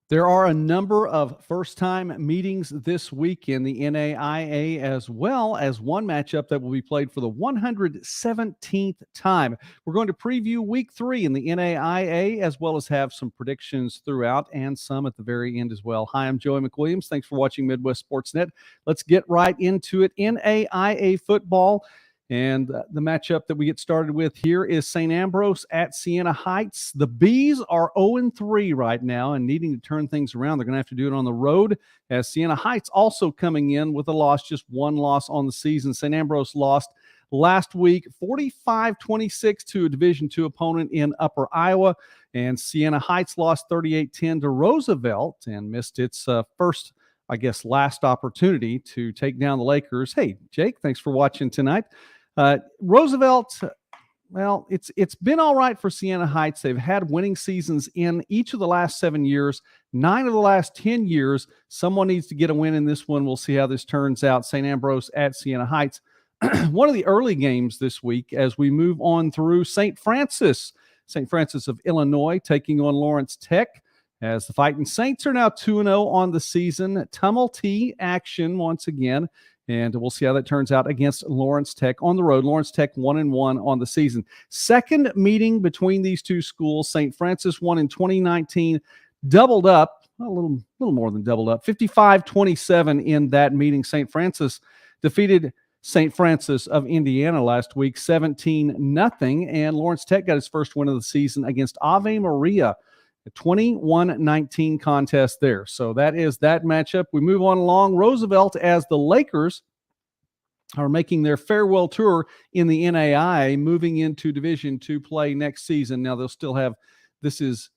There are a number of first-time meetings this week in the NAIA, as well as one matchup that will be played for the 117th time. We're going to preview week 3 in the NAIA, as well as have some predictions throughout and some at the very end as well. Hi, I'm Joey McWilliams. Thanks for watching Midwest Sportsnet. Let's get right into it. NAIA football. And the matchup that we get started with here is St. Ambrose at Siena Heights. The Bees are 0-3 right now and needing to turn things around. They're going to have to do it on the road, as Siena Heights also coming in with a loss, just one loss on the season. St. Ambrose lost last week 45-26 to a Division II opponent in Upper Iowa, and Siena Heights lost 38-10 to Roosevelt and missed its last opportunity to take down the Lakers. Hey, Jake, thanks for watching tonight. Roosevelt, well, it's been all right for Siena Heights. They've had winning seasons in each of the last 7 years, 9 of the last 10 years. Someone needs to get a win in this one. We'll see how this turns out. St. Ambrose at Siena Heights. One of the early games this week as we move on through St. Francis of Illinois taking on Lawrence Tech, as the Fighting Saints are now 2-0 on the season. Tumulty action once again, and we'll see how that turns out against Lawrence Tech on the road. Lawrence Tech 1-1 on the season. Second meeting between these two schools. St. Francis won in 2019, doubled up, a little more than doubled up, 55-27 in that meeting. St. Francis defeated St. Francis of Indiana last week 17-0, and Lawrence Tech got its first win of the season against Ave Maria. A 21-19 contest there. So that is that matchup. We move on along. Roosevelt, as the Lakers are making their farewell tour in the NAIA, moving into Division II play next season. Now they'll still have, this is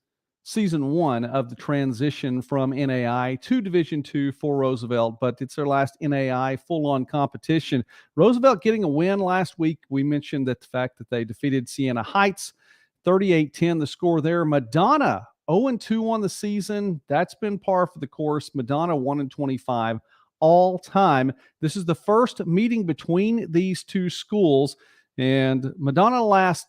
season 1 of the transition from NAIA to Division II for Roosevelt, but it's their last NAIA full-on competition. Roosevelt getting a win last week. We mentioned that the fact that they defeated Siena Heights 38-10, the score there. Madonna 0-2 on the season. That's been par for the course. Madonna 1-25 all time. This is the first meeting between these two schools, and Madonna lost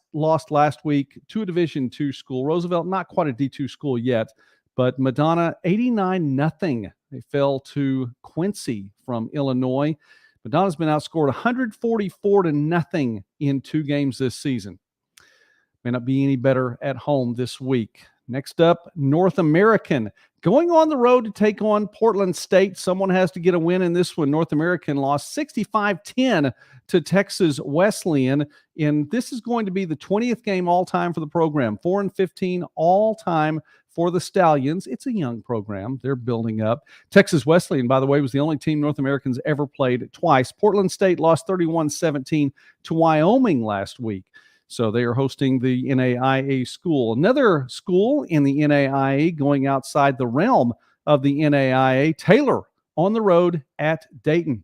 last week to a Division II school. Roosevelt, not quite a D2 school yet, but Madonna 89-0. They fell to Quincy from Illinois. Madonna's been outscored 144-0 in 2 games this season. May not be any better at home this week. Next up, North American going on the road to take on Portland State. Someone has to get a win in this one. North American lost 65-10 to Texas Wesleyan, and this is going to be the 20th game all-time for the program. 4-15 all-time for the Stallions. It's a young program. They're building up. Texas Wesleyan, by the way, was the only team North Americans ever played twice. Portland State lost 31-17 to Wyoming last week. So they are hosting the NAIA school. Another school in the NAIA going outside the realm of the NAIA, Taylor on the road at Dayton.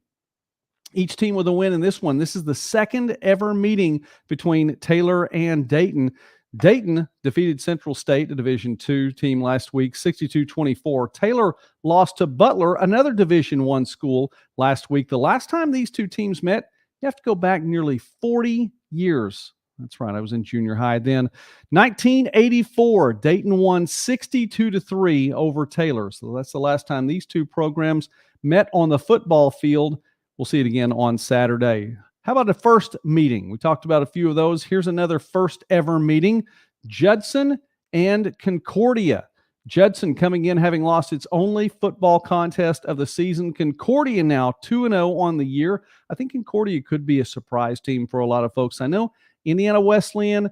Each team with a win in this one. This is the second ever meeting between Taylor and Dayton. Dayton defeated Central State, a Division II team, last week, 62-24. Taylor lost to Butler, another Division I school, last week. The last time these two teams met, you have to go back nearly 40 years. That's right. I was in junior high then. 1984, Dayton won 62-3 over Taylor. So that's the last time these two programs met on the football field. We'll see it again on Saturday. How about a first meeting? We talked about a few of those. Here's another first ever meeting. Judson and Concordia. Judson coming in having lost its only football contest of the season. Concordia now 2-0 on the year. I think Concordia could be a surprise team for a lot of folks. I know Indiana Wesleyan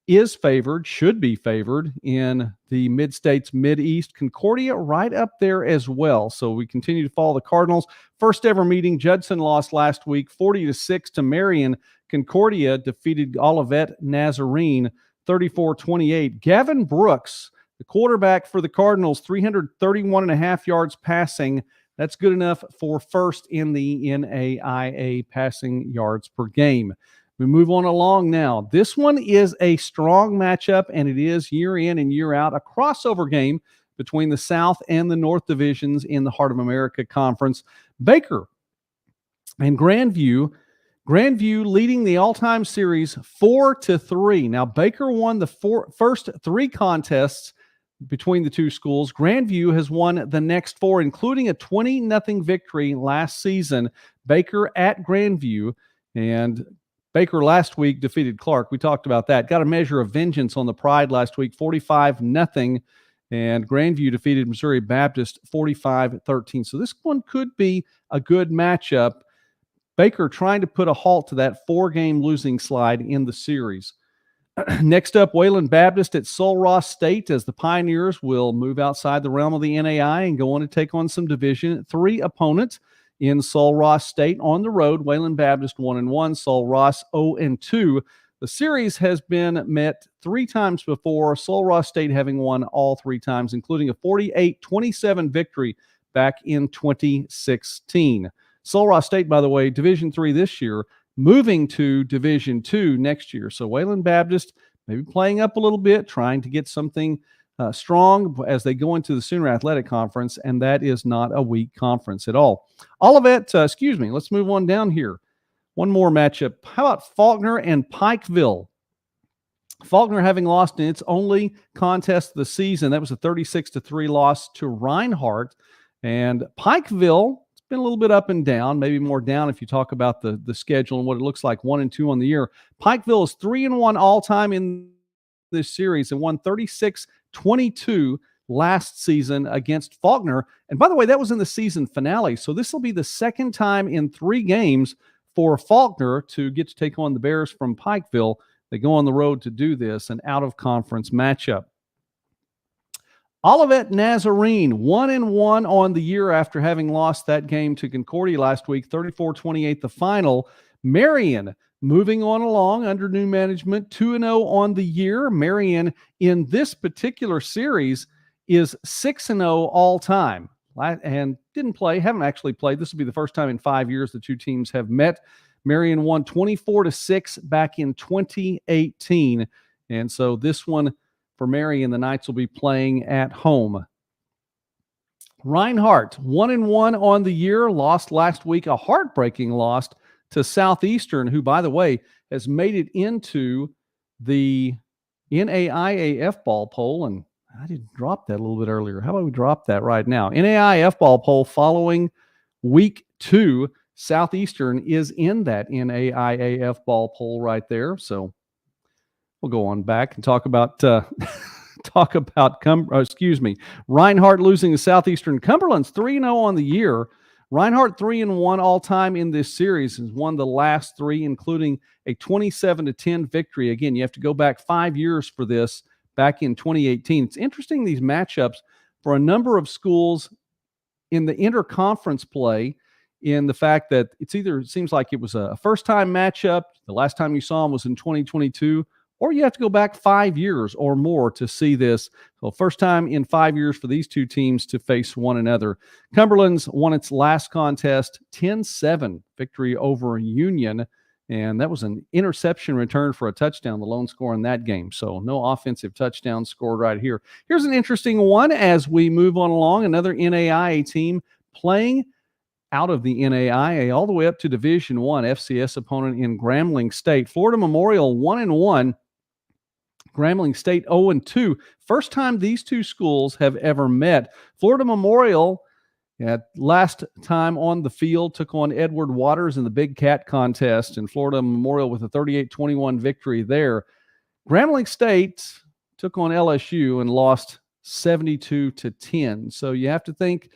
is favored, should be favored in the Mid-States Mid-East. Concordia right up there as well. So we continue to follow the Cardinals. First ever meeting, Judson lost last week 40-6 to Marion. Concordia defeated Olivet Nazarene 34-28. Gavin Brooks, the quarterback for the Cardinals, 331.5 yards passing. That's good enough for first in the NAIA passing yards per game. We move on along now. This one is a strong matchup, and it is year in and year out, a crossover game between the South and the North divisions in the Heart of America Conference. Baker and Grandview leading the all-time series 4-3. Now, Baker won the first 3 contests. between the two schools. Grandview has won the next 4, including a 20-0 victory last season. Baker at Grandview, and Baker last week defeated Clark. We talked about that. Got a measure of vengeance on the Pride last week, 45-0. And Grandview defeated Missouri Baptist 45-13. So this one could be a good matchup. Baker trying to put a halt to that 4-game losing slide in the series. Next up, Wayland Baptist at Sul Ross State, as the Pioneers will move outside the realm of the NAI and go on to take on some Division III opponents in Sul Ross State on the road. Wayland Baptist 1-1, Sul Ross 0-2. The series has been met 3 times before, Sul Ross State having won all 3 times, including a 48-27 victory back in 2016. Sul Ross State, by the way, Division III this year, moving to Division II next year. So Wayland Baptist maybe playing up a little bit, trying to get something strong as they go into the Sooner Athletic Conference, and that is not a weak conference at all. Olivet, let's move on down here. One more matchup. How about Faulkner and Pikeville? Faulkner having lost in its only contest of the season. That was a 36-3 loss to Reinhardt. And Pikeville, it's been a little bit up and down, maybe more down if you talk about the schedule and what it looks like, 1-2 on the year. Pikeville is 3-1 all-time in this series and won 36-22 last season against Faulkner. And by the way, that was in the season finale. So this will be the second time in 3 games for Faulkner to get to take on the Bears from Pikeville. They go on the road to do this, an out-of-conference matchup. Olivet Nazarene, 1-1 on the year after having lost that game to Concordia last week, 34-28 the final. Marion moving on along under new management, 2-0 on the year. Marion in this particular series is 6-0 all time. And haven't actually played. This will be the first time in 5 years the two teams have met. Marion won 24-6 back in 2018. And so this one for Marion, the Knights will be playing at home. Reinhardt, 1-1 on the year, lost last week, a heartbreaking loss to Southeastern, who, by the way, has made it into the NAIA F-ball poll. And I did drop that a little bit earlier. How about we drop that right now? NAIA F-ball poll following week 2. Southeastern is in that NAIA F-ball poll right there. So we'll go on back and talk about Reinhardt losing to Southeastern. Cumberland's 3-0 on the year. Reinhardt 3-1 all time in this series, has won the last 3, including a 27-10 victory. Again, you have to go back 5 years for this. Back in 2018. It's interesting, these matchups for a number of schools in the interconference play, in the fact that it seems like it was a first-time matchup, the last time you saw them was in 2022, or you have to go back 5 years or more to see this. So first time in 5 years for these two teams to face one another. Cumberland's won its last contest, 10-7 victory over Union. And that was an interception return for a touchdown, the lone score in that game. So no offensive touchdown scored right here. Here's an interesting one as we move on along. Another NAIA team playing out of the NAIA all the way up to Division I, FCS opponent in Grambling State. Florida Memorial 1-1. Grambling State 0-2. First time these two schools have ever met. Florida Memorial, last time on the field, took on Edward Waters in the Big Cat contest, and Florida Memorial with a 38-21 victory there. Grambling State took on LSU and lost 72-10. So you have to think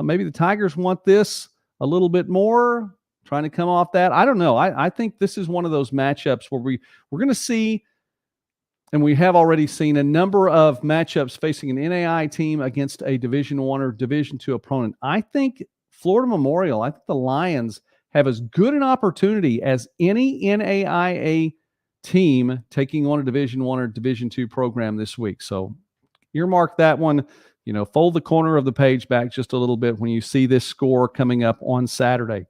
maybe the Tigers want this a little bit more, trying to come off that. I don't know. I think this is one of those matchups where we're going to see, and we have already seen, a number of matchups facing an NAIA team against a Division I or Division II opponent. I think Florida Memorial, I think the Lions have as good an opportunity as any NAIA team taking on a Division I or Division II program this week. So earmark that one. Fold the corner of the page back just a little bit when you see this score coming up on Saturday.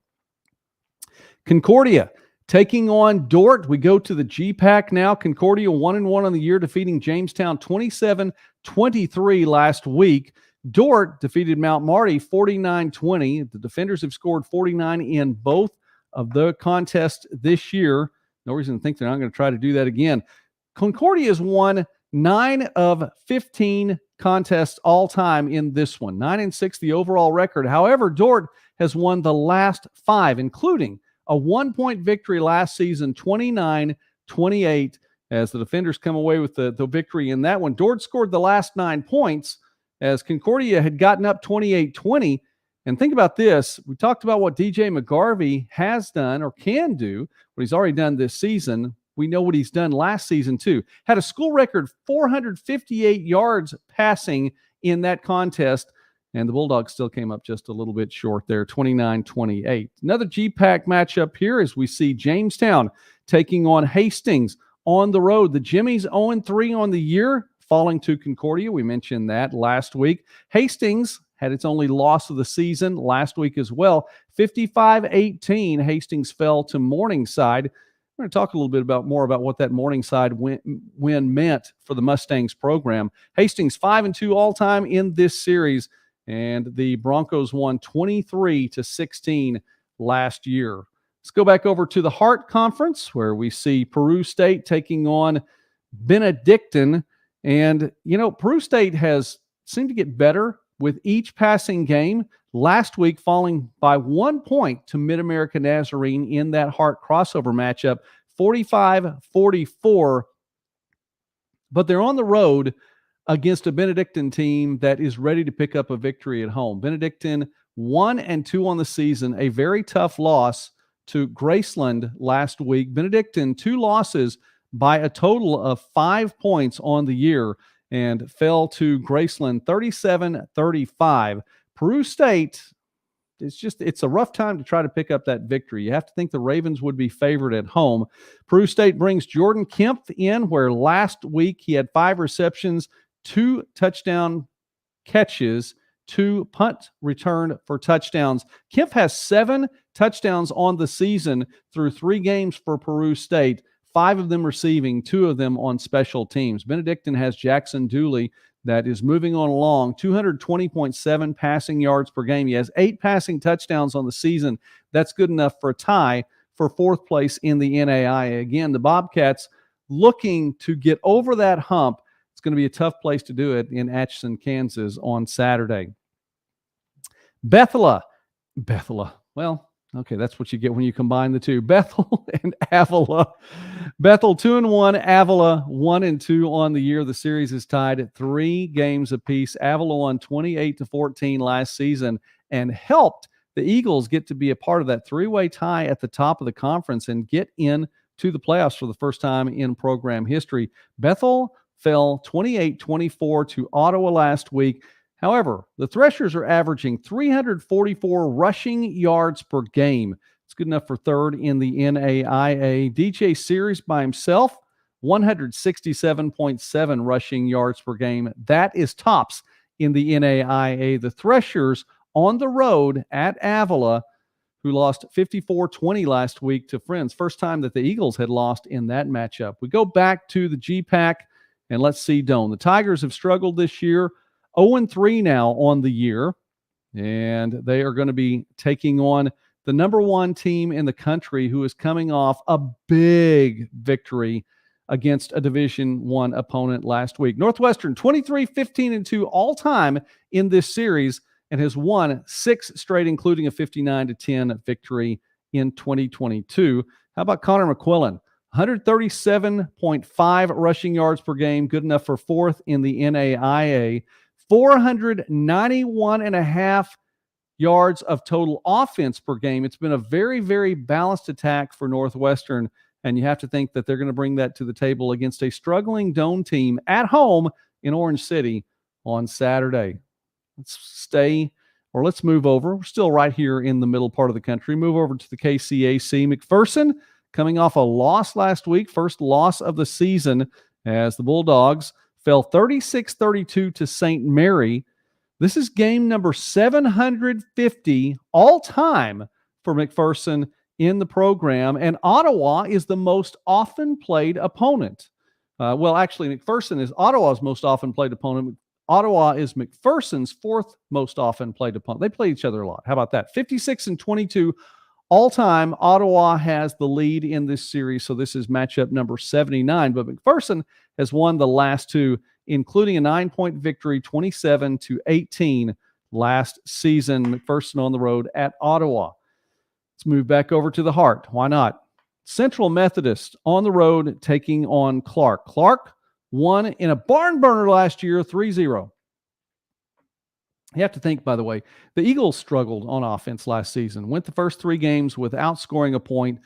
Concordia taking on Dordt. We go to the GPAC now. Concordia 1-1 on the year, defeating Jamestown 27-23 last week. Dordt defeated Mount Marty 49-20. The defenders have scored 49 in both of the contests this year. No reason to think they're not going to try to do that again. Concordia has won 9 of 15 contests all time in this one. 9-6, the overall record. However, Dordt has won the last 5, including a 1-point victory last season, 29-28, as the defenders come away with the victory in that one. Dordt scored the last 9 points as Concordia had gotten up 28-20. And think about this. We talked about what DJ McGarvey has done or can do, what he's already done this season. We know what he's done last season, too. Had a school record 458 yards passing in that contest, and the Bulldogs still came up just a little bit short there, 29-28. Another GPAC matchup here as we see Jamestown taking on Hastings on the road. The Jimmies 0-3 on the year, falling to Concordia. We mentioned that last week. Hastings had its only loss of the season last week as well. 55-18, Hastings fell to Morningside. We're going to talk a little bit more about what that Morningside win meant for the Mustangs program. Hastings 5-2 all-time in this series, and the Broncos won 23-16 last year. Let's go back over to the Hart Conference, where we see Peru State taking on Benedictine. And, Peru State has seemed to get better with each passing game. Last week, falling by 1 point to Mid-America Nazarene in that Hart crossover matchup, 45-44. But they're on the road against a Benedictine team that is ready to pick up a victory at home. Benedictine 1-2 on the season, a very tough loss to Graceland last week. Benedictine 2 losses by a total of 5 points on the year and fell to Graceland 37-35. Peru State, it's a rough time to try to pick up that victory. You have to think the Ravens would be favored at home. Peru State brings Jordan Kempf in, where last week he had 5 receptions, 2 touchdown catches, 2 punt return for touchdowns. Kempf has 7 touchdowns on the season through 3 games for Peru State, 5 of them receiving, 2 of them on special teams. Benedictine has Jackson Dooley that is moving on along, 220.7 passing yards per game. He has 8 passing touchdowns on the season. That's good enough for a tie for 4th place in the NAIA. Again, the Bobcats looking to get over that hump. It's going to be a tough place to do it in Atchison, Kansas on Saturday. Bethel. Well, okay, that's what you get when you combine the two. Bethel and Avila. Bethel 2-1, Avila 1-2 on the year. The series is tied at 3 games apiece. Avila won 28-14 last season and helped the Eagles get to be a part of that 3-way tie at the top of the conference and get in to the playoffs for the first time in program history. Bethel fell 28-24 to Ottawa last week. However, the Threshers are averaging 344 rushing yards per game. It's good enough for 3rd in the NAIA. DJ Series by himself, 167.7 rushing yards per game. That is tops in the NAIA. The Threshers on the road at Avila, who lost 54-20 last week to Friends. First time that the Eagles had lost in that matchup. We go back to the GPAC, and let's see Doane. The Tigers have struggled this year. 0-3 now on the year, and they are going to be taking on the number 1 team in the country, who is coming off a big victory against a Division I opponent last week. Northwestern 23-15-2 all time in this series and has won 6 straight, including a 59-10 victory in 2022. How about Connor McQuillan? 137.5 rushing yards per game, good enough for 4th in the NAIA. 491.5 yards of total offense per game. It's been a very, very balanced attack for Northwestern, and you have to think that they're going to bring that to the table against a struggling Doane team at home in Orange City on Saturday. Let's move over. We're still right here in the middle part of the country. Move over to the KCAC. McPherson coming off a loss last week, first loss of the season, as the Bulldogs fell 36-32 to St. Mary. This is game number 750 all-time for McPherson in the program, and Ottawa is the most often played opponent. Actually, McPherson is Ottawa's most often played opponent. Ottawa is McPherson's 4th most often played opponent. They play each other a lot. How about that? 56-22 All-time, Ottawa has the lead in this series, so this is matchup number 79. But McPherson has won the last two, including a 9-point victory, 27-18 last season. McPherson on the road at Ottawa. Let's move back over to the Heart. Why not? Central Methodist on the road taking on Clark. Clark won in a barn burner last year, 3-0. You have to think, by the way, the Eagles struggled on offense last season. Went the first 3 games without scoring a point.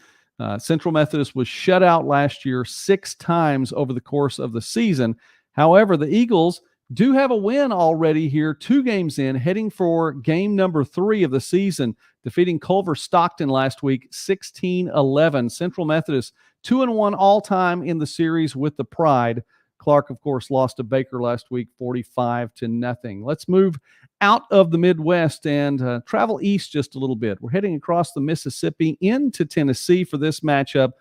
Central Methodist was shut out last year 6 times over the course of the season. However, the Eagles do have a win already here, 2 games in, heading for game number 3 of the season, defeating Culver Stockton last week, 16-11. Central Methodist 2-1 all-time in the series with the Pride. Clark, of course, lost to Baker last week, 45-0. Let's move out of the Midwest and travel east just a little bit. We're heading across the Mississippi into Tennessee for this matchup.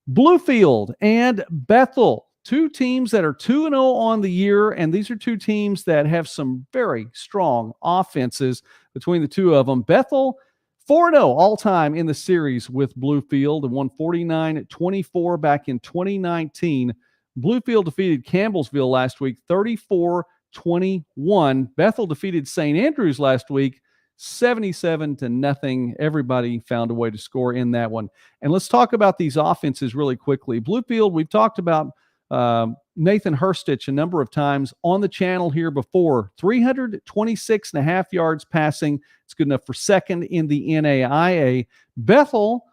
Bluefield and Bethel, 2 teams that are 2-0 on the year, and these are 2 teams that have some very strong offenses between the 2 of them. Bethel, 4-0 all-time in the series with Bluefield and won 49-24 back in 2019. Bluefield defeated Campbellsville last week, 34-21. Bethel defeated St. Andrews last week, 77-0. Everybody found a way to score in that one. And let's talk about these offenses really quickly. Bluefield, we've talked about Nathan Hurstich a number of times on the channel here before. 326.5 yards passing. It's good enough for second in the NAIA. Bethel,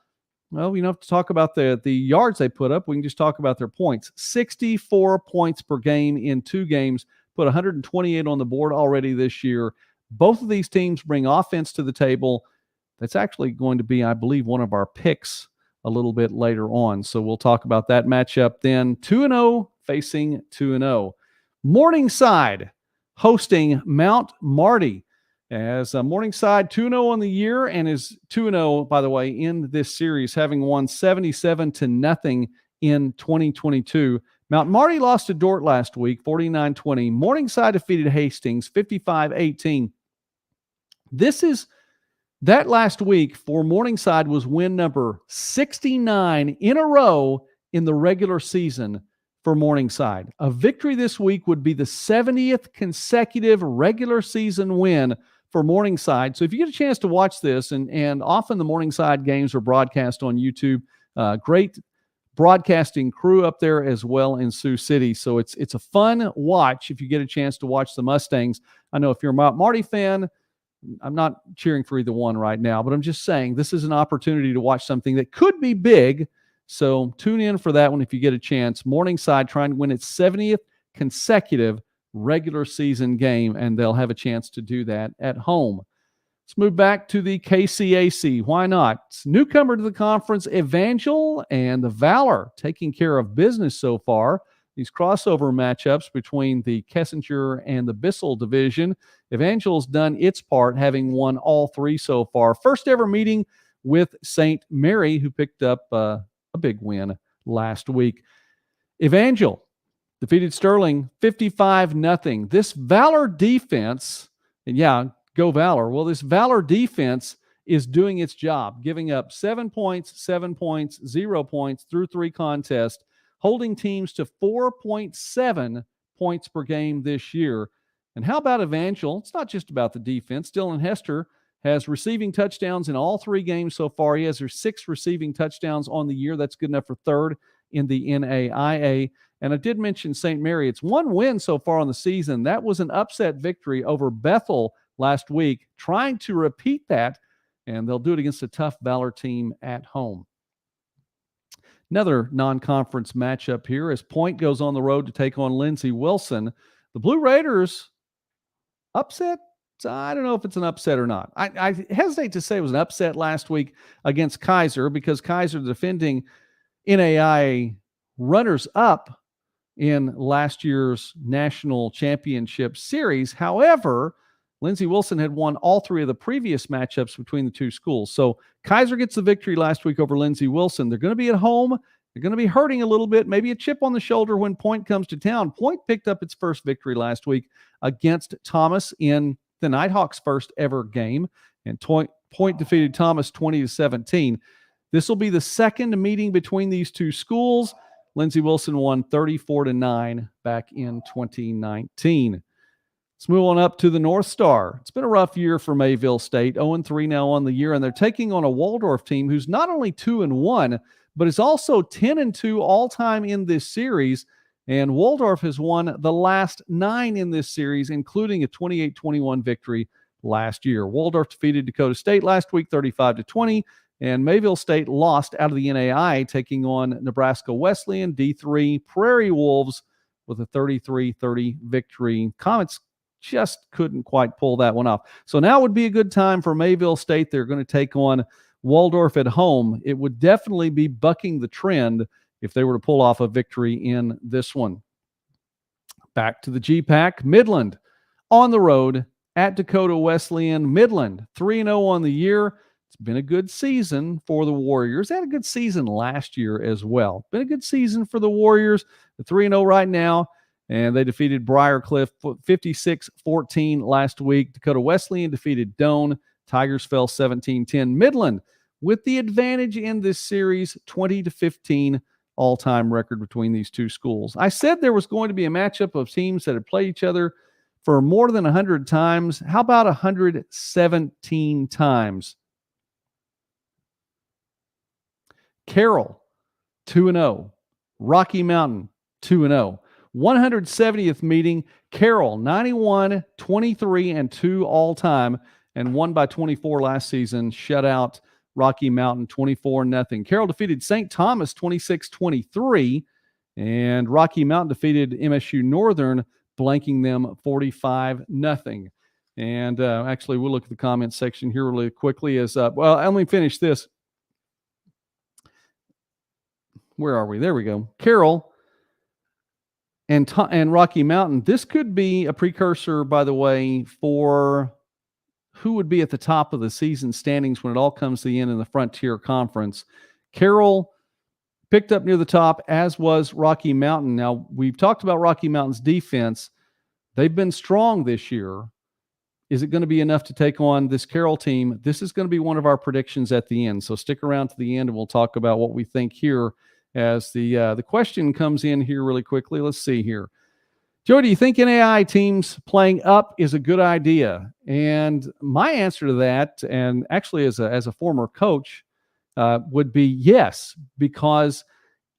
well, we don't have to talk about the yards they put up. We can just talk about their points. 64 points per game in 2 games. Put 128 on the board already this year. Both of these teams bring offense to the table. That's actually going to be, I believe, one of our picks a little bit later on. So we'll talk about that matchup then. 2-0 facing 2-0. Morningside hosting Mount Marty. As Morningside 2-0 on the year and is 2-0, by the way, in this series, having won 77-0 in 2022. Mount Marty lost to Dort last week, 49-20. Morningside defeated Hastings, 55-18. That last week for Morningside was win number 69 in a row in the regular season for Morningside. A victory this week would be the 70th consecutive regular season win for Morningside. So if you get a chance to watch this, and often the Morningside games are broadcast on YouTube, great broadcasting crew up there as well in Sioux City. So it's a fun watch if you get a chance to watch the Mustangs. I know if you're a Mount Marty fan, I'm not cheering for either one right now, but I'm just saying this is an opportunity to watch something that could be big. So tune in for that one if you get a chance. Morningside trying to win its 70th consecutive regular season game, and they'll have a chance to do that at home. Let's move back to the KCAC. Why not? It's newcomer to the conference, Evangel and the Valor taking care of business so far. These crossover matchups between the Kessinger and the Bissell division. Evangel's done its part, having won all 3 so far. First ever meeting with St. Mary, who picked up a big win last week. Evangel defeated Sterling 55-0. This Valor defense, and yeah, go Valor. Well, this Valor defense is doing its job, giving up 7 points, 7 points, 0 points through 3 contests, holding teams to 4.7 points per game this year. And how about Evangel? It's not just about the defense. Dylan Hester has receiving touchdowns in all 3 games so far. He has 6 receiving touchdowns on the year. That's good enough for third in the NAIA. And I did mention St. Mary. It's 1 win so far on the season. That was an upset victory over Bethel last week, trying to repeat that, and they'll do it against a tough Valor team at home. Another non-conference matchup here as Point goes on the road to take on Lindsey Wilson. The Blue Raiders upset? I don't know if it's an upset or not. I hesitate to say it was an upset last week against Kaiser because Kaiser, the defending NAIA runners-up in last year's national championship series. However, Lindsey Wilson had won all 3 of the previous matchups between the 2 schools. So Kaiser gets the victory last week over Lindsey Wilson. They're going to be at home. They're going to be hurting a little bit, maybe a chip on the shoulder when Point comes to town. Point picked up its first victory last week against Thomas in the Nighthawks' first ever game. And Point defeated Thomas 20-17. This will be the second meeting between these two schools. Lindsey Wilson won 34-9 back in 2019. Let's move on up to the North Star. It's been a rough year for Mayville State, 0-3 now on the year, and they're taking on a Waldorf team who's not only 2-1, but is also 10-2 all-time in this series. And Waldorf has won the last 9 in this series, including a 28-21 victory last year. Waldorf defeated Dakota State last week 35-20, and Mayville State lost out of the NAIA, taking on Nebraska Wesleyan D3 Prairie Wolves with a 33-30 victory. Comets just couldn't quite pull that one off. So now would be a good time for Mayville State. They're going to take on Waldorf at home. It would definitely be bucking the trend if they were to pull off a victory in this one. Back to the GPAC. Midland on the road at Dakota Wesleyan. Midland 3-0 on the year. It's been a good season for the Warriors. They had a good season last year as well. Been a good season for the Warriors. They're 3-0 right now, and they defeated Briarcliff 56-14 last week. Dakota Wesleyan defeated Doane. Tigers fell 17-10. Midland with the advantage in this series, 20-15 all-time record between these two schools. I said there was going to be a matchup of teams that had played each other for more than 100 times. How about 117 times? Carroll, 2-0. Rocky Mountain, 2-0. 170th meeting, Carroll, 91, 23, and 2 all-time, and won by 24 last season. Shut out Rocky Mountain 24-0. Carroll defeated St. Thomas 26-23, and Rocky Mountain defeated MSU Northern, blanking them 45-0. And actually, we'll look at the comments section here really quickly. Well, let me finish this. Where are we? There we go. Carroll and Rocky Mountain. This could be a precursor, by the way, for who would be at the top of the season standings when it all comes to the end in the Frontier Conference. Carroll picked up near the top, as was Rocky Mountain. Now, we've talked about Rocky Mountain's defense. They've been strong this year. Is it going to be enough to take on this Carroll team? This is going to be one of our predictions at the end. So stick around to the end, and we'll talk about what we think here as the question comes in here really quickly. Let's see here. Joe, do you think NAIA teams playing up is a good idea? And my answer to that, and actually as a former coach, would be yes, because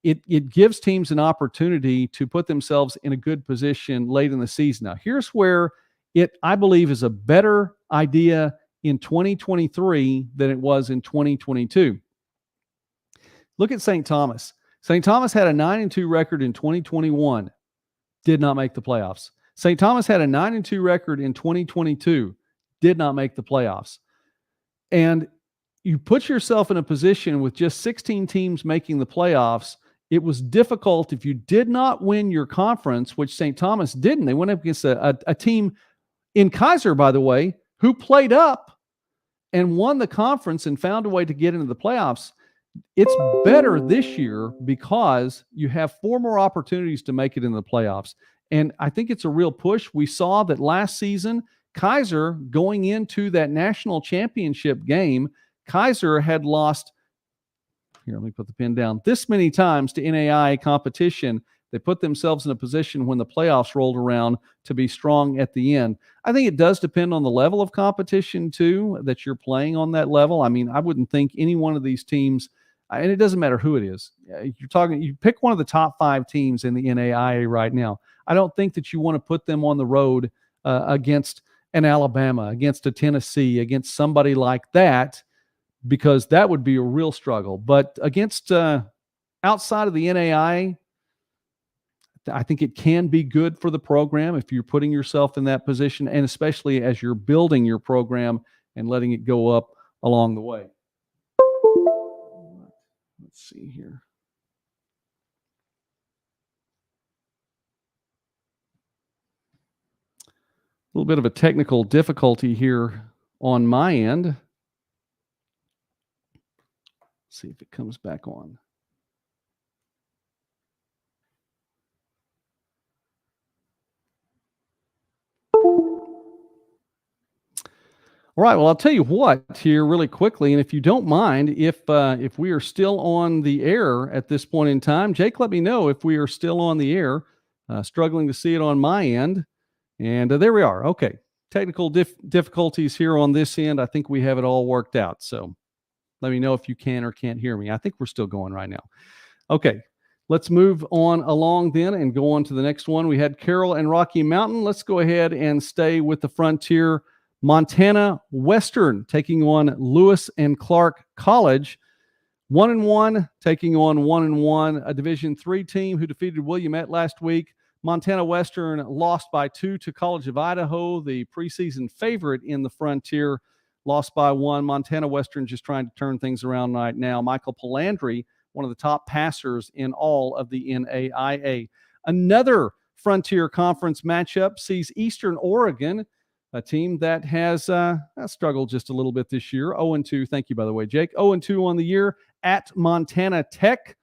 it gives teams an opportunity to put themselves in a good position late in the season. Now, here's where it, I believe, is a better idea in 2023 than it was in 2022. Look at St. Thomas. St. Thomas had a 9-2 record in 2021. Did not make the playoffs. St. Thomas had a 9-2 record in 2022. Did not make the playoffs. And you put yourself in a position with just 16 teams making the playoffs. It was difficult if you did not win your conference, which St. Thomas didn't. They went up against a team in Kaiser, by the way, who played up and won the conference and found a way to get into the playoffs. It's better this year because you have 4 more opportunities to make it in the playoffs. And I think it's a real push. We saw that last season, Kaiser, going into that national championship game, Kaiser had lost, here, let me put the pin down, this many times to NAIA competition. They put themselves in a position when the playoffs rolled around to be strong at the end. I think it does depend on the level of competition, too, that you're playing on that level. I mean, I wouldn't think any one of these teams, and it doesn't matter who it is. You pick one of the top 5 teams in the NAIA right now. I don't think that you want to put them on the road against an Alabama, against a Tennessee, against somebody like that, because that would be a real struggle. But against outside of the NAIA, I think it can be good for the program if you're putting yourself in that position, and especially as you're building your program and letting it go up along the way. Let's see here. A little bit of a technical difficulty here on my end. Let's see if it comes back on. All right. Well, I'll tell you what here really quickly, and if you don't mind, if we are still on the air at this point in time, Jake, let me know if we are still on the air. Struggling to see it on my end, and there we are. Okay. Technical difficulties here on this end. I think we have it all worked out. So let me know if you can or can't hear me. I think we're still going right now. Okay. Let's move on along then and go on to the next one. We had Carroll and Rocky Mountain. Let's go ahead and stay with the Frontier. Montana Western taking on Lewis and Clark College. 1-1 taking on 1-1, a Division III team who defeated Williamette last week. Montana Western lost by 2 to College of Idaho, the preseason favorite in the Frontier, lost by 1. Montana Western just trying to turn things around right now. Michael Palandri, one of the top passers in all of the NAIA. Another Frontier Conference matchup sees Eastern Oregon, a team that has struggled just a little bit this year. 0-2. Thank you, by the way, Jake. 0-2 on the year at Montana Tech.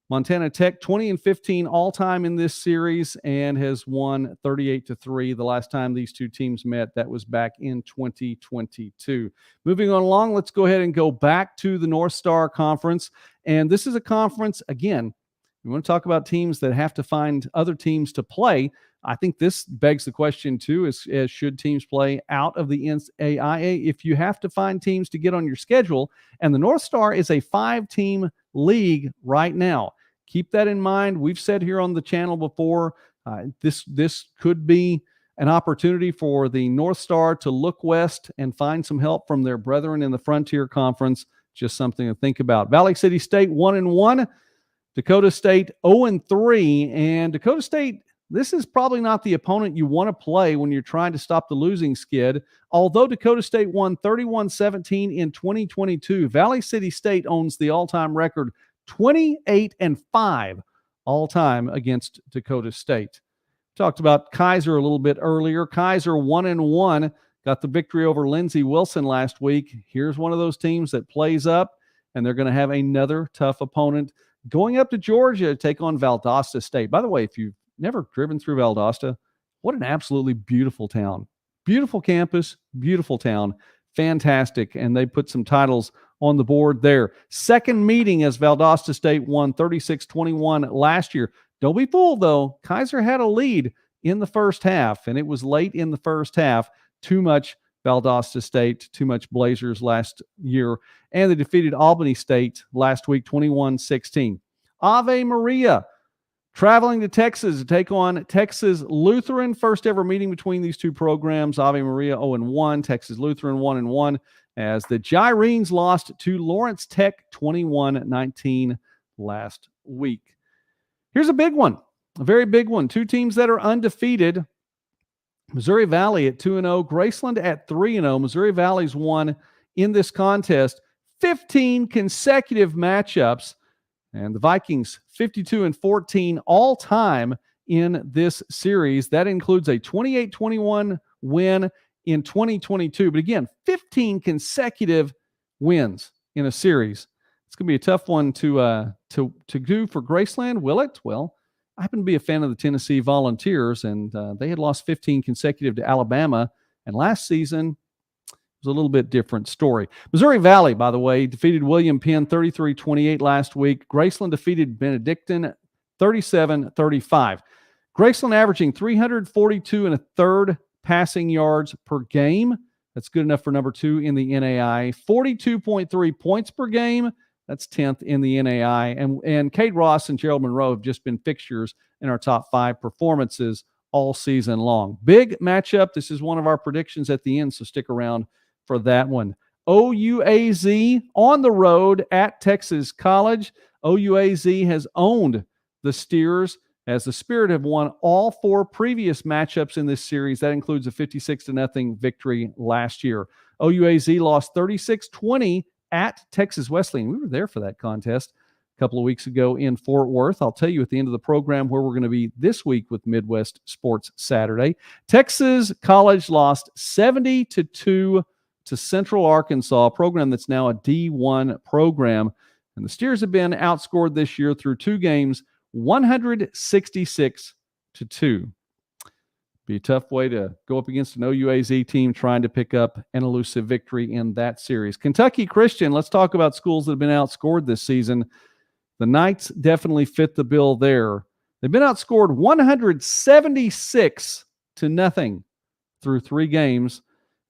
Montana Tech 20-15 all-time in this series and has won 38-3 the last time these two teams met. That was back in 2022. Moving on along, let's go ahead and go back to the North Star Conference. And this is a conference, again, we want to talk about teams that have to find other teams to play. I think this begs the question, too, is should teams play out of the NAIA if you have to find teams to get on your schedule? And the North Star is a 5-team league right now. Keep that in mind. We've said here on the channel before, this could be an opportunity for the North Star to look west and find some help from their brethren in the Frontier Conference. Just something to think about. Valley City State 1-1. Dakota State 0-3. And Dakota State, this is probably not the opponent you want to play when you're trying to stop the losing skid. Although Dakota State won 31-17 in 2022, Valley City State owns the all-time record 28-5 all-time against Dakota State. Talked about Kaiser a little bit earlier. Kaiser 1-1, got the victory over Lindsey Wilson last week. Here's one of those teams that plays up, and they're going to have another tough opponent going up to Georgia to take on Valdosta State. By the way, if you've never driven through Valdosta, what an absolutely beautiful town. Beautiful campus, beautiful town, fantastic. And they put some titles on the board there. Second meeting as Valdosta State won 36-21 last year. Don't be fooled, though. Kaiser had a lead in the first half, and it was late in the first half. Too much Valdosta State, too much Blazers last year. And they defeated Albany State last week, 21-16. Ave Maria traveling to Texas to take on Texas Lutheran. First ever meeting between these two programs. Ave Maria 0-1, Texas Lutheran 1-1, as the Gyrenes lost to Lawrence Tech 21-19 last week. Here's a big one, a very big one. Two teams that are undefeated. Missouri Valley at 2-0, Graceland at 3-0. Missouri Valley's won in this contest 15 consecutive matchups, and the Vikings 52-14 all time in this series. That includes a 28-21 win in 2022. But again, 15 consecutive wins in a series. It's going to be a tough one to do for Graceland, will it? Well, I happen to be a fan of the Tennessee Volunteers, and they had lost 15 consecutive to Alabama. And last season was a little bit different story. Missouri Valley, by the way, defeated William Penn 33-28 last week. Graceland defeated Benedictine 37-35. Graceland averaging 342 and a third passing yards per game. That's good enough for number 2 in the NAI. 42.3 points per game. That's 10th in the NAI. And Cade Ross and Gerald Monroe have just been fixtures in our top 5 performances all season long. Big matchup. This is one of our predictions at the end, so stick around for that one. OUAZ on the road at Texas College. OUAZ has owned the Steers, as the Spirit have won all 4 previous matchups in this series. That includes a 56-0 victory last year. OUAZ lost 36-20 at Texas Wesleyan. We were there for that contest a couple of weeks ago in Fort Worth. I'll tell you at the end of the program where we're going to be this week with Midwest Sports Saturday. Texas College lost 70-2 to Central Arkansas, a program that's now a D1 program. And the Steers have been outscored this year through 2 games, 166-2. Be a tough way to go up against an OUAZ team trying to pick up an elusive victory in that series. Kentucky Christian, let's talk about schools that have been outscored this season. The Knights definitely fit the bill there. They've been outscored 176-0 through 3 games,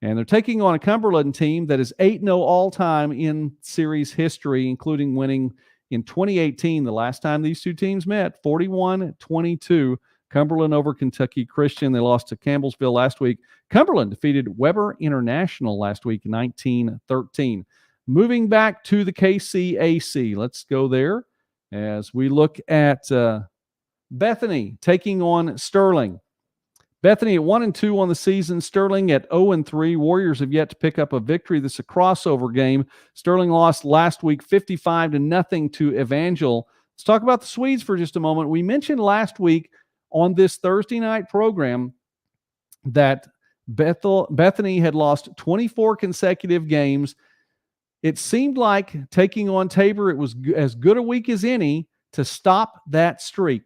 and they're taking on a Cumberland team that is 8-0 all-time in series history, including winning in 2018, the last time these two teams met, 41-22. Cumberland over Kentucky Christian. They lost to Campbellsville last week. Cumberland defeated Weber International last week, 19-13. Moving back to the KCAC, let's go there as we look at Bethany taking on Sterling. Bethany at 1-2 on the season. Sterling at 0-3. Warriors have yet to pick up a victory. This is a crossover game. Sterling lost last week 55-0 to Evangel. Let's talk about the Swedes for just a moment. We mentioned last week on this Thursday night program that Bethany had lost 24 consecutive games. It seemed like taking on Tabor, it was as good a week as any to stop that streak.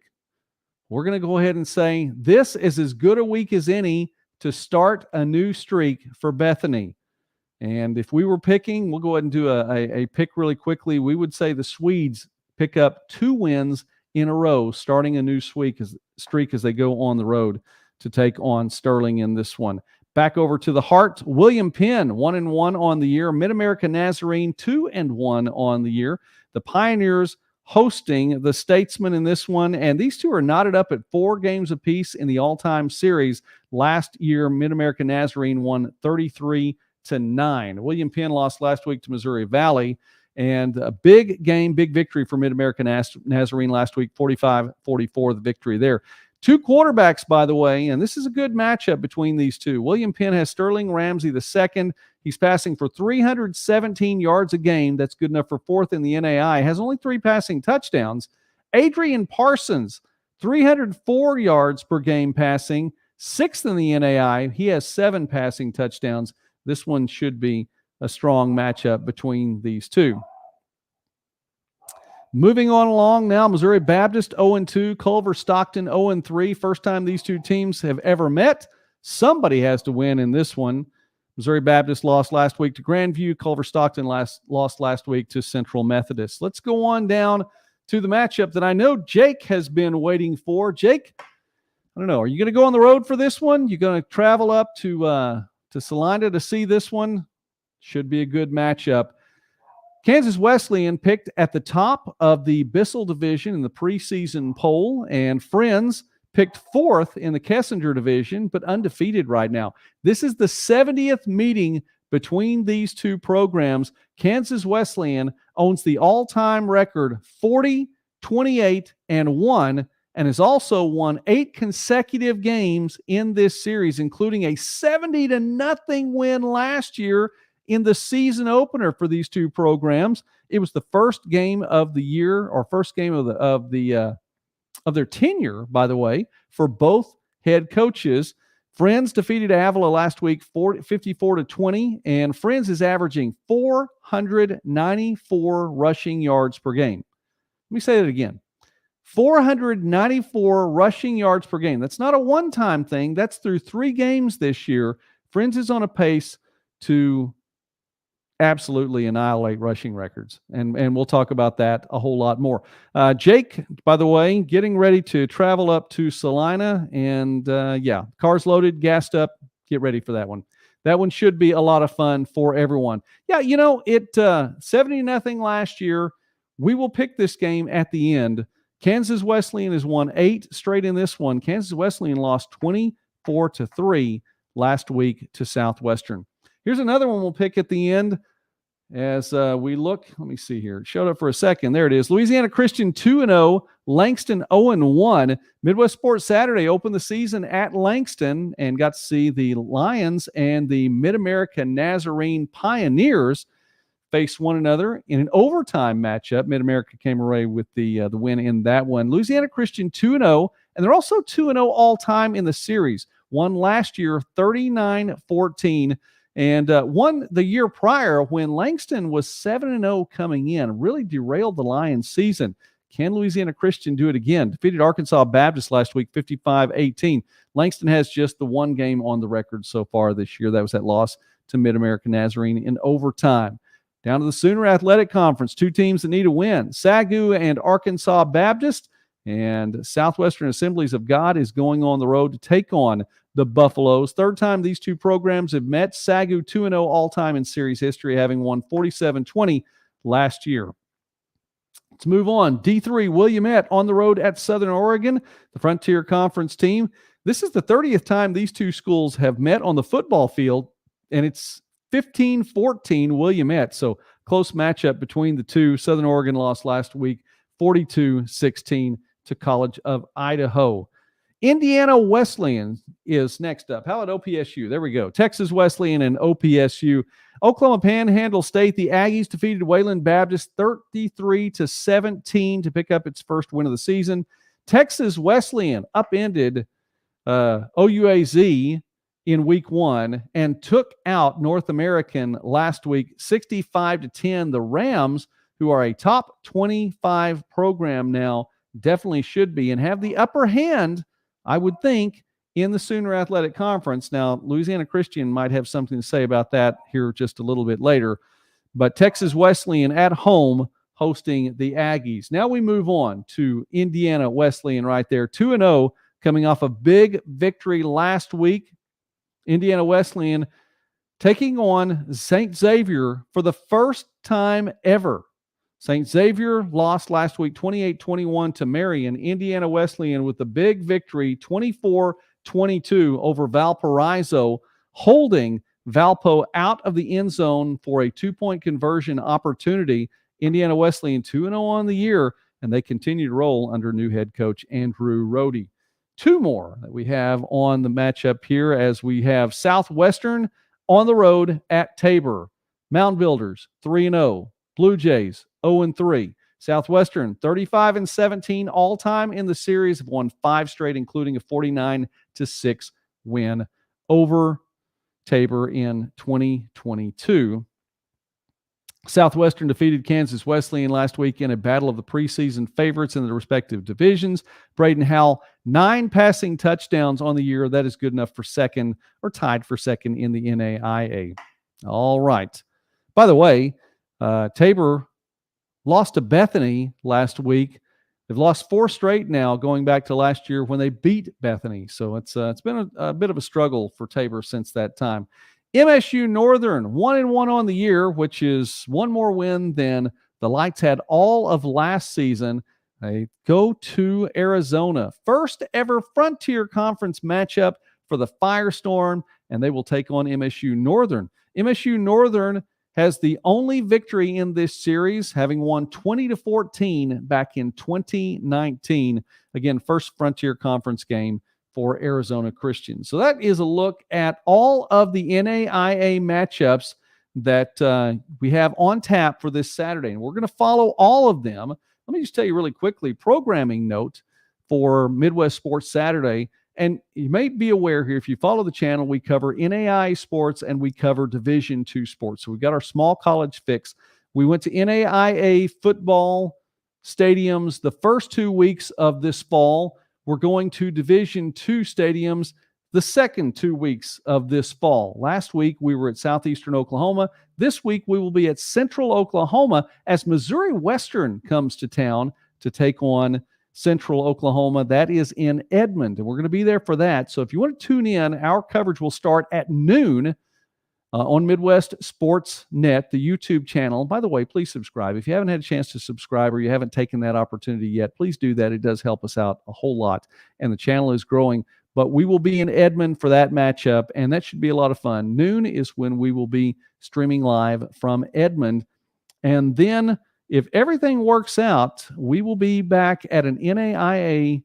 We're going to go ahead and say this is as good a week as any to start a new streak for Bethany. And if we were picking, we'll go ahead and do a pick really quickly. We would say the Swedes pick up 2 wins in a row, starting a new streak as they go on the road to take on Sterling in this one. Back over to the Heart. William Penn, 1-1 on the year. Mid-America Nazarene, 2-1 on the year. The Pioneers hosting the Statesmen in this one, and these two are knotted up at 4 games apiece in the all-time series. Last year, Mid-America Nazarene won 33-9. William Penn lost last week to Missouri Valley, and a big game, big victory for Mid-America Nazarene last week, 45-44, the victory there. 2 quarterbacks, by the way, and this is a good matchup between these two. William Penn has Sterling Ramsey II. He's passing for 317 yards a game. That's good enough for 4th in the NAIA. Has only 3 passing touchdowns. Adrian Parsons, 304 yards per game passing, 6th in the NAIA. He has 7 passing touchdowns. This one should be a strong matchup between these two. Moving on along now, Missouri Baptist 0-2, Culver Stockton 0-3. First time these two teams have ever met. Somebody has to win in this one. Missouri Baptist lost last week to Grandview. Culver Stockton lost last week to Central Methodist. Let's go on down to the matchup that I know Jake has been waiting for. Jake, I don't know, are you going to go on the road for this one? You going to travel up to Salina to see this one? Should be a good matchup. Kansas Wesleyan picked at the top of the Bissell division in the preseason poll, and Friends picked 4th in the Kessinger division, but undefeated right now. This is the 70th meeting between these two programs. Kansas Wesleyan owns the all-time record 40-28-1 and has also won 8 consecutive games in this series, including a 70-0 win last year in the season opener for these two programs. It was the first game of the year, or first game of their tenure, by the way, for both head coaches. Friends defeated Avila last week 54-20, and Friends is averaging 494 rushing yards per game. Let me say that again. 494 rushing yards per game. That's not a one-time thing. That's through 3 games this year. Friends is on a pace to absolutely annihilate rushing records. And we'll talk about that a whole lot more. Jake, by the way, getting ready to travel up to Salina, and cars loaded, gassed up. Get ready for that one. That one should be a lot of fun for everyone. Yeah, you know, it 70-0 last year. We will pick this game at the end. Kansas Wesleyan has won 8 straight in this one. Kansas Wesleyan lost 24-3 last week to Southwestern. Here's another one we'll pick at the end as we look. Let me see here. It showed up for a second. There it is. Louisiana Christian 2-0, Langston 0-1. Midwest Sports Saturday opened the season at Langston and got to see the Lions and the Mid-America Nazarene Pioneers face one another in an overtime matchup. Mid-America came away with the win in that one. Louisiana Christian 2-0, and they're also 2-0 all-time in the series. Won last year 39-14. And won the year prior when Langston was 7-0 coming in, really derailed the Lions season. Can Louisiana Christian do it again? Defeated Arkansas Baptist last week, 55-18. Langston has just the one game on the record so far this year. That was that loss to Mid-American Nazarene in overtime. Down to the Sooner Athletic Conference, two teams that need a win, Sagu and Arkansas Baptist. And Southwestern Assemblies of God is going on the road to take on the Buffaloes. Third time these two programs have met. Sagu 2-0 all-time in series history, having won 47-20 last year. Let's move on. D3 Willamette on the road at Southern Oregon, the Frontier Conference team. This is the 30th time these two schools have met on the football field, and it's 15-14 Willamette. So close matchup between the two. Southern Oregon lost last week 42-16 to College of Idaho. Indiana Wesleyan is next up. How about OPSU? There we go. Texas Wesleyan and OPSU. Oklahoma Panhandle State, the Aggies defeated Wayland Baptist 33-17 to pick up its first win of the season. Texas Wesleyan upended OUAZ in week 1 and took out North American last week 65-10. The Rams, who are a top 25 program now, definitely should be and have the upper hand, I would think, in the Sooner Athletic Conference. Now, Louisiana Christian might have something to say about that here just a little bit later. But Texas Wesleyan at home hosting the Aggies. Now we move on to Indiana Wesleyan right there. 2-0 coming off a big victory last week. Indiana Wesleyan taking on St. Xavier for the first time ever. St. Xavier lost last week 28-21 to Marion. Indiana Wesleyan with the big victory 24-22 over Valparaiso, holding Valpo out of the end zone for a 2-point conversion opportunity. Indiana Wesleyan 2-0 on the year, and they continue to roll under new head coach Andrew Rohde. Two more that we have on the matchup here as we have Southwestern on the road at Tabor. Mound Builders 3-0. Blue Jays 0-3. Southwestern 35-17 all-time in the series, have won 5 straight, including a 49-6 win over Tabor in 2022. Southwestern defeated Kansas Wesleyan last week in a battle of the preseason favorites in the respective divisions. Braden Howell, 9 passing touchdowns on the year. That is good enough for second or tied for second in the NAIA. All right. By the way, Tabor lost to Bethany last week. They've lost 4 straight now, going back to last year when they beat Bethany. So it's been a bit of a struggle for Tabor since that time. MSU Northern 1-1 on the year, which is one more win than the Lights had all of last season. They go to Arizona. First ever Frontier Conference matchup for the Firestorm, and they will take on MSU Northern. MSU Northern has the only victory in this series, having won 20-14 back in 2019. Again, first Frontier Conference game for Arizona Christian. So that is a look at all of the NAIA matchups that we have on tap for this Saturday. And we're going to follow all of them. Let me just tell you really quickly, programming note for Midwest Sports Saturday. And you may be aware here, if you follow the channel, we cover NAIA sports and we cover Division II sports. So we've got our small college fix. We went to NAIA football stadiums the first 2 weeks of this fall. We're going to Division II stadiums the second 2 weeks of this fall. Last week, we were at Southeastern Oklahoma. This week, we will be at Central Oklahoma as Missouri Western comes to town to take on Central Oklahoma. That is in Edmond, and we're going to be there for that. So if you want to tune in, our coverage will start at noon on Midwest Sports Net, the YouTube channel. By the way, please subscribe. If you haven't had a chance to subscribe or you haven't taken that opportunity yet, please do that. It does help us out a whole lot, and the channel is growing. But we will be in Edmond for that matchup, and that should be a lot of fun. Noon is when we will be streaming live from Edmond. And then if everything works out, we will be back at an NAIA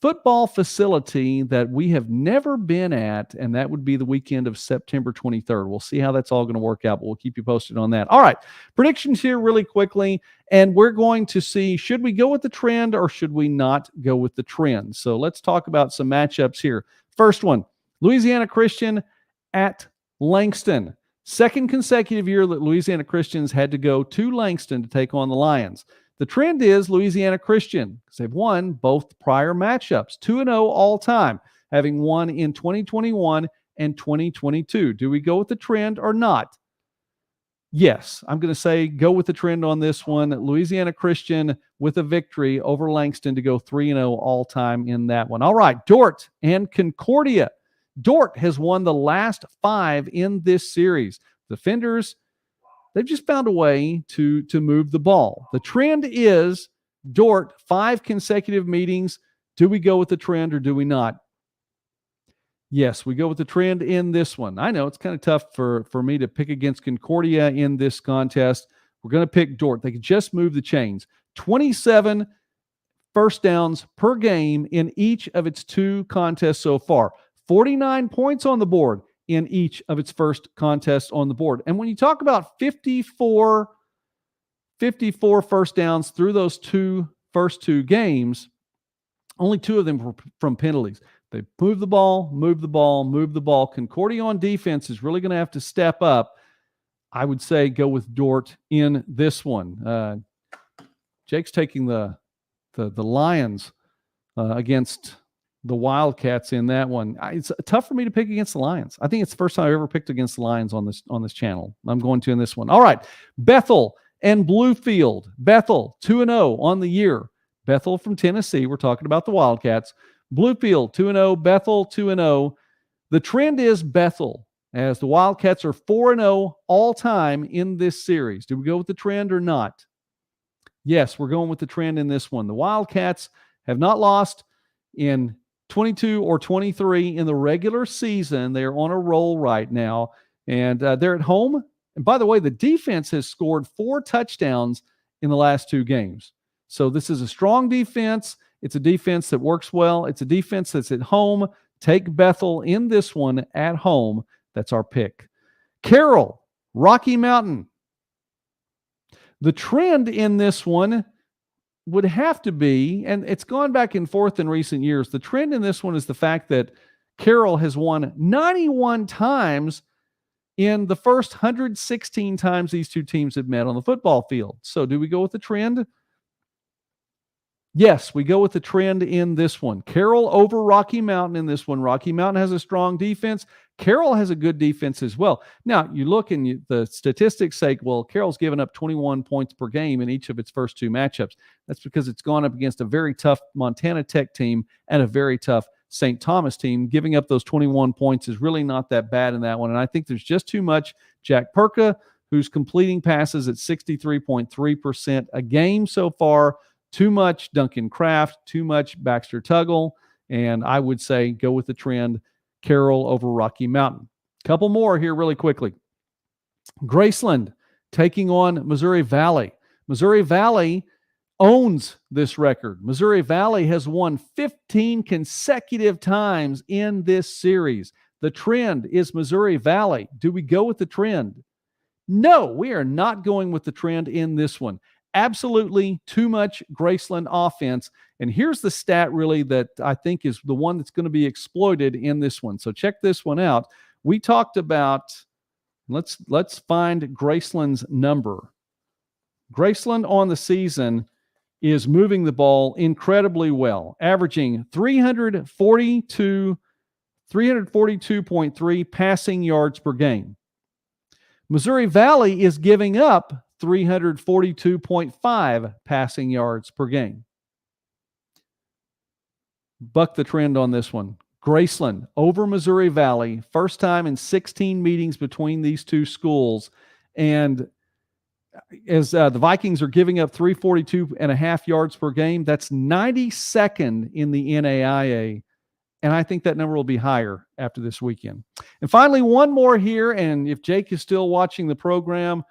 football facility that we have never been at, and that would be the weekend of September 23rd. We'll see how that's all going to work out, but we'll keep you posted on that. All right, predictions here really quickly, and we're going to see, should we go with the trend or should we not go with the trend? So let's talk about some matchups here. First one, Louisiana Christian at Langston. Second consecutive year that Louisiana Christians had to go to Langston to take on the Lions. The trend is Louisiana Christian, because they've won both prior matchups, 2-0 all time, having won in 2021 and 2022. Do we go with the trend or not? Yes, I'm going to say go with the trend on this one. Louisiana Christian with a victory over Langston to go 3-0 all time in that one. All right, Dordt and Concordia. Dordt has won the last 5 in this series. Defenders, they've just found a way to move the ball. The trend is Dordt, 5 consecutive meetings. Do we go with the trend or do we not? Yes, we go with the trend in this one. I know it's kind of tough for me to pick against Concordia in this contest. We're going to pick Dordt. They can just move the chains. 27 first downs per game in each of its 2 contests so far. 49 points on the board in each of its first contests on the board. And when you talk about 54 first downs through those first two games, only 2 of them were from penalties. They move the ball, move the ball, move the ball. Concordia on defense is really going to have to step up. I would say go with Dordt in this one. Jake's taking the Lions against the Wildcats in that one. It's tough for me to pick against the Lions. I think it's the first time I ever picked against the Lions on this channel. I'm going to in this one. All right, Bethel and Bluefield. Bethel 2-0 on the year. Bethel from Tennessee. We're talking about the Wildcats. Bluefield 2-0, Bethel 2-0. The trend is Bethel, as the Wildcats are 4-0 all time in this series. Do we go with the trend or not? Yes, we're going with the trend in this one. The Wildcats have not lost in 22 or 23 in the regular season. They're on a roll right now, and they're at home. And by the way, the defense has scored 4 touchdowns in the last 2 games. So this is a strong defense. It's a defense that works well. It's a defense that's at home. Take Bethel in this one at home. That's our pick. Carroll, Rocky Mountain. The trend in this one would have to be, and it's gone back and forth in recent years, the trend in this one is the fact that Carroll has won 91 times in the first 116 times these 2 teams have met on the football field. So do we go with the trend? Yes, we go with the trend in this one. Carroll over Rocky Mountain in this one. Rocky Mountain has a strong defense. Carroll has a good defense as well. Now, you look and the statistics say, well, Carroll's given up 21 points per game in each of its first 2 matchups. That's because it's gone up against a very tough Montana Tech team and a very tough St. Thomas team. Giving up those 21 points is really not that bad in that one. And I think there's just too much Jack Perka, who's completing passes at 63.3% a game so far. Too much Duncan Kraft, too much Baxter Tuggle, and I would say go with the trend, Carroll over Rocky Mountain. Couple more here really quickly. Graceland taking on Missouri Valley. Missouri Valley owns this record. Missouri Valley has won 15 consecutive times in this series. The trend is Missouri Valley. Do we go with the trend? No, we are not going with the trend in this one. Absolutely too much Graceland offense. And here's the stat really that I think is the one that's going to be exploited in this one. So check this one out. We talked about, let's find Graceland's number. Graceland on the season is moving the ball incredibly well, averaging 342.3 passing yards per game. Missouri Valley is giving up 342.5 passing yards per game. Buck the trend on this one. Graceland over Missouri Valley. First time in 16 meetings between these 2 schools. And as the Vikings are giving up 342.5 yards per game, that's 92nd in the NAIA. And I think that number will be higher after this weekend. And finally, one more here. And if Jake is still watching the program,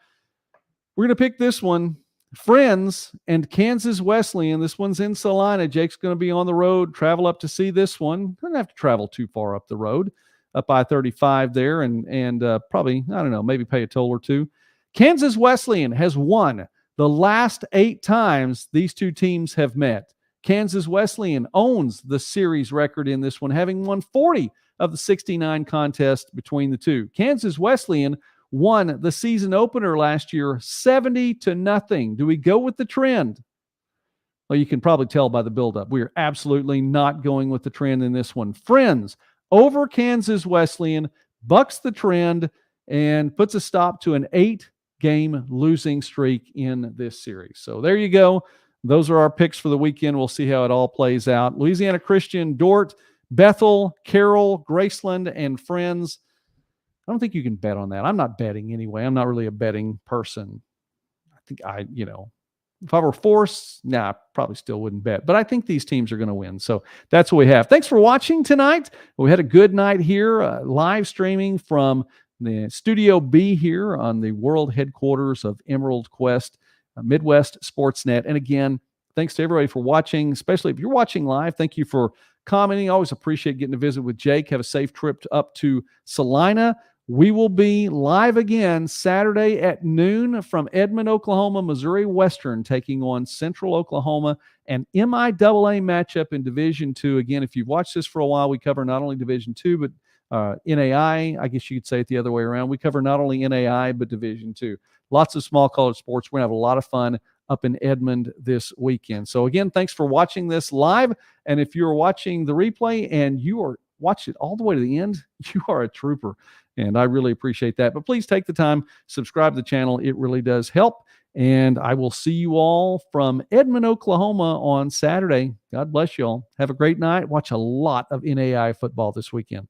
we're going to pick this one. Friends and Kansas Wesleyan. This one's in Salina. Jake's going to be on the road, travel up to see this one. Doesn't have to travel too far up the road, up I-35 there, and probably, I don't know, maybe pay a toll or 2. Kansas Wesleyan has won the last 8 times these 2 teams have met. Kansas Wesleyan owns the series record in this one, having won 40 of the 69 contests between the 2. Kansas Wesleyan won the season opener last year 70-0. Do we go with the trend? Well, you can probably tell by the buildup. We are absolutely not going with the trend in this one. Friends over Kansas Wesleyan bucks the trend and puts a stop to an 8-game losing streak in this series. So there you go. Those are our picks for the weekend. We'll see how it all plays out. Louisiana Christian, Dort, Bethel, Carroll, Graceland, and Friends. I don't think you can bet on that. I'm not betting anyway. I'm not really a betting person. I think if I were forced, I probably still wouldn't bet. But I think these teams are going to win. So that's what we have. Thanks for watching tonight. We had a good night here, live streaming from the Studio B here on the world headquarters of Emerald Quest, Midwest Sportsnet. And again, thanks to everybody for watching, especially if you're watching live. Thank you for commenting. Always appreciate getting to visit with Jake. Have a safe trip up to Salina. We will be live again Saturday at noon from Edmond, Oklahoma, Missouri Western taking on Central Oklahoma, an MIAA matchup in Division II. Again, if you've watched this for a while, we cover not only Division II, but NAI. I guess you could say it the other way around. We cover not only NAI, but Division II. Lots of small college sports. We're going to have a lot of fun up in Edmond this weekend. So again, thanks for watching this live. And if you're watching the replay and you are watching it all the way to the end, you are a trooper. And I really appreciate that. But please take the time, subscribe to the channel. It really does help. And I will see you all from Edmond, Oklahoma on Saturday. God bless you all. Have a great night. Watch a lot of NAIA football this weekend.